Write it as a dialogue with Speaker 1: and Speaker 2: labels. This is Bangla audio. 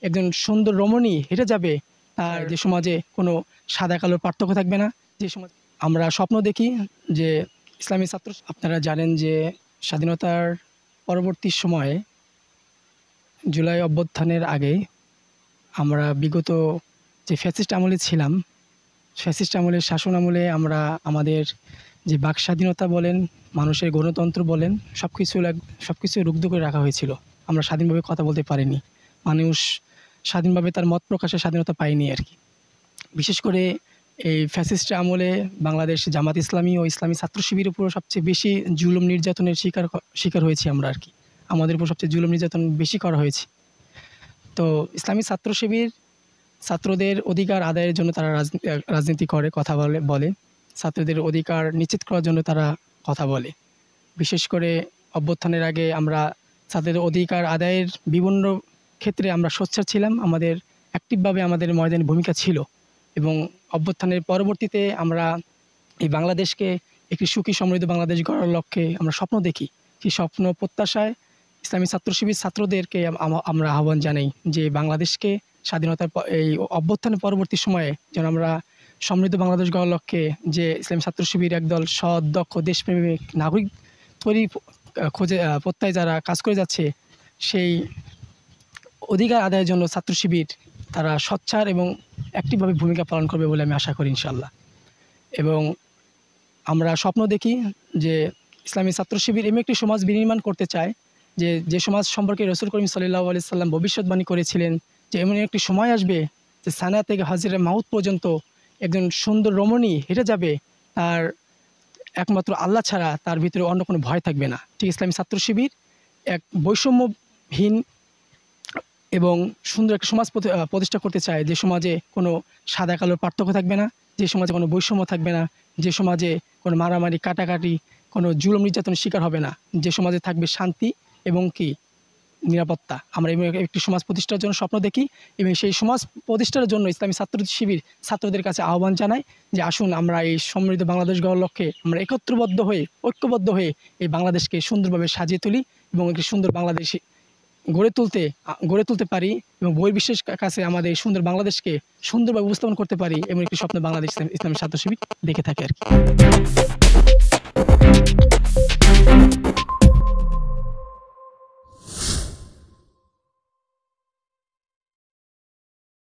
Speaker 1: একজন সুন্দর রমণী হেঁটে যাবে, আর যে সমাজে কোনো সাদা কালোর পার্থক্য থাকবে না। যে সমাজ আমরা স্বপ্ন দেখি যে ইসলামী ছাত্র, আপনারা জানেন যে স্বাধীনতার পরবর্তী সময়ে জুলাই অভ্যুত্থানের আগে আমরা বিগত যে ফ্যাসিস্ট আমলে ছিলাম, ফ্যাসিস্ট আমলের শাসন আমলে আমরা আমাদের যে বাক স্বাধীনতা বলেন, মানুষের গণতন্ত্র বলেন, সব কিছু রুদ্ধ করে রাখা হয়েছিল। আমরা স্বাধীনভাবে কথা বলতে পারিনি। মানুষ স্বাধীনভাবে তার মত প্রকাশের স্বাধীনতা পায়নি আর কি। বিশেষ করে এই ফ্যাসিস্ট আমলে বাংলাদেশ জামাত ইসলামী ও ইসলামী ছাত্র শিবিরের উপর সবচেয়ে বেশি জুলুম নির্যাতনের শিকার হয়েছি আমরা আর কি। আমাদের উপর সবচেয়ে জুলুম নির্যাতন বেশি করা হয়েছে। তো ইসলামী ছাত্র শিবির ছাত্রদের অধিকার আদায়ের জন্য তারা রাজনীতি করে, কথা বলে। ছাত্রদের অধিকার নিশ্চিত করার জন্য তারা কথা বলে। বিশেষ করে অভ্যুত্থানের আগে আমরা ছাত্রদের অধিকার আদায়ের বিভিন্ন ক্ষেত্রে আমরা সোচ্চার ছিলাম। আমাদের অ্যাক্টিভভাবে আমাদের ময়দানে ভূমিকা ছিল, এবং অভ্যুত্থানের পরবর্তীতে আমরা এই বাংলাদেশকে একটি সুখী সমৃদ্ধ বাংলাদেশ গড়ার লক্ষ্যে আমরা স্বপ্ন দেখি। সেই স্বপ্ন প্রত্যাশায় ইসলামী ছাত্র শিবির ছাত্রদেরকে আমরা আহ্বান জানাই যে বাংলাদেশকে স্বাধীনতার এই অভ্যুত্থানের পরবর্তী সময়ে যেন আমরা সমৃদ্ধ বাংলাদেশ গড়ার লক্ষ্যে যে ইসলামী ছাত্র শিবির একদল সৎ, দক্ষ, দেশপ্রেমিক নাগরিক তৈরি খোঁজে প্রত্যয় যারা কাজ করে যাচ্ছে, সেই অধিকার আদায়ের জন্য ছাত্র শিবির তারা সোচ্চার এবং অ্যাক্টিভভাবে ভূমিকা পালন করবে বলে আমি আশা করি ইনশাআল্লাহ। এবং আমরা স্বপ্ন দেখি যে ইসলামী ছাত্র শিবির এমন একটি সমাজ বিনির্মাণ করতে চায় যে সমাজ সম্পর্কে রাসূল করিম সাল্লাল্লাহু আলাইহি সাল্লাম ভবিষ্যৎবাণী করেছিলেন যে এমন একটি সময় আসবে যে সানা থেকে হাজরে মাউত পর্যন্ত একজন সুন্দর রমণী হেঁটে যাবে, তার একমাত্র আল্লাহ ছাড়া তার ভিতরে অন্য কোনো ভয় থাকবে না। ঠিক ইসলামী ছাত্র শিবির এক বৈষম্যহীন এবং সুন্দর একটা সমাজ প্রতিষ্ঠা করতে চায়, যে সমাজে কোনো সাদা কালোর পার্থক্য থাকবে না, যে সমাজে কোনো বৈষম্য থাকবে না, যে সমাজে কোনো মারামারি, কাটাকাটি, কোনো জুলুম নির্যাতনের শিকার হবে না, যে সমাজে থাকবে শান্তি এবং কি নিরাপত্তা। আমরা এমন একটি সমাজ প্রতিষ্ঠার জন্য স্বপ্ন দেখি, এবং সেই সমাজ প্রতিষ্ঠার জন্য ইসলামী ছাত্র শিবির ছাত্রদের কাছে আহ্বান জানায় যে আসুন আমরা এই সমৃদ্ধ বাংলাদেশ গড়ার লক্ষ্যে আমরা ঐক্যবদ্ধ হয়ে এই বাংলাদেশকে সুন্দরভাবে সাজিয়ে তুলি, এবং একটি সুন্দর বাংলাদেশ গড়ে তুলতে পারি, এবং বহির্বিশ্বের কাছে আমাদের এই সুন্দর বাংলাদেশকে সুন্দরভাবে উপস্থাপন করতে পারি, এমন একটি স্বপ্ন বাংলাদেশ ইসলামী ছাত্র শিবির দেখে থাকে আর কি।